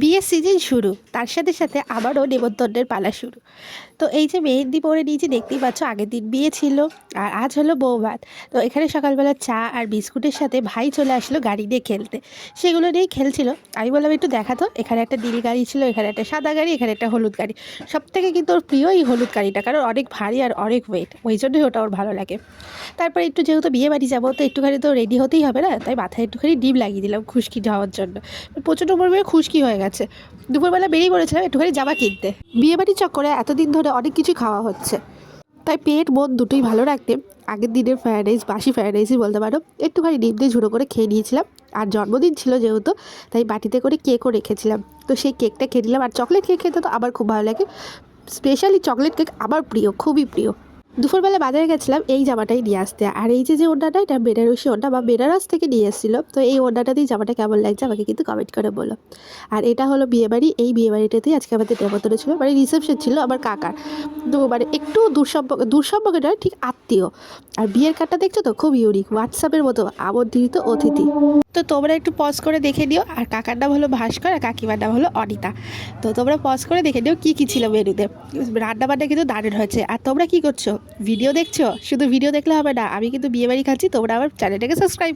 বিয়ের সিজন শুরু, তার সাথে সাথে আবারও নেমন্তন্নের পালা শুরু। তো এই যে মেহেন্দি পরে নিয়েছি, দেখতেই পাচ্ছ, আগের দিন বিয়ে ছিল আর আজ হলো বৌভাত। তো এখানে সকালবেলা চা আর বিস্কুটের সাথে ভাই চলে আসলো গাড়ি নিয়ে খেলতে, সেগুলো নিয়েই খেলছিল। আমি বললাম একটু দেখাতো, এখানে একটা নীল গাড়ি ছিল, এখানে একটা সাদা গাড়ি, এখানে একটা হলুদ গাড়ি। সব থেকে কিন্তু ওর প্রিয় এই হলুদ গাড়িটা, কারণ অনেক ভারী আর অনেক ওয়েট, ওই জন্যই ওটা ওর ভালো লাগে। তারপরে একটু যেহেতু বিয়ে বাড়ি যাবো, তো একটুখানি তো রেডি হতেই হবে না, তাই মাথায় একটুখানি ডিম লাগিয়ে দিলাম খুশকি হওয়ার জন্য। প্রচণ্ড পরিমাণে খুশকি হয়ে গেছে। দুপুরবেলা বেরিয়ে পড়েছিলাম একটুখানি জামা কিনতে। বিয়েবাড়ির চক্করে এতদিন ধরে অনেক কিছু খাওয়া হচ্ছে, তাই পেট মন দুটোই ভালো রাখতে আগের দিনের ফ্রায়েড রাইস, বাসি ফ্রায়েড রাইসই বলতে পারো, একটুখানি ডিম দিয়ে ঝুড়ো করে খেয়ে নিয়েছিলাম। আর জন্মদিন ছিল যেহেতু, তাই বাটিতে করে কেকও রেখেছিলাম। তো সেই কেকটা খেয়ে নিলাম। আর চকলেট কেক খেতে তো আবার খুব ভালো লাগে, স্পেশালি চকলেট কেক আমার প্রিয়, খুবই প্রিয়। দুপুরবেলা বাজারে গেছিলাম এই জামাটাই নিয়ে আসতে। আর এই যে ওড়নাটা, এটা বেনারসি ওড়না বা বেনারস থেকে নিয়ে এসেছিলো। তো এই ওড়নাটাতেই জামাটা কেমন লাগছে আমাকে কিন্তু কমেন্ট করে বলো। আর এটা হলো বিয়েবাড়ি, এই বিয়েবাড়িটাতেই আজকে আমাদের নেমন্তন্ন ছিল, মানে রিসেপশন ছিল আমার কাকার। তো মানে একটু দূর সম্পর্কে নয়, ঠিক আত্মীয়। আর বিয়ের কার্ডটা দেখছো তো, খুব ইউনিক, হোয়াটসঅ্যাপের মতো আমন্ত্রিত অতিথি। তো তোমরা একটু পজ করে দেখে নিও। আর কাকার নাম হলো ভাস্কর আর কাকিমার নাম হলো অনিতা। তো তোমরা পজ করে দেখে নিও কী কী ছিল মেনুতে। রান্নাবান্না কিন্তু দারুণ হয়েছে। আর তোমরা কী করছো? ভিডিও দেখছো? শুধু ভিডিও দেখলে হবে না, আমি কিন্তু বিয়েবাড়ি খাচ্ছি, তোমরা আমার চ্যানেলটাকে সাবস্ক্রাইব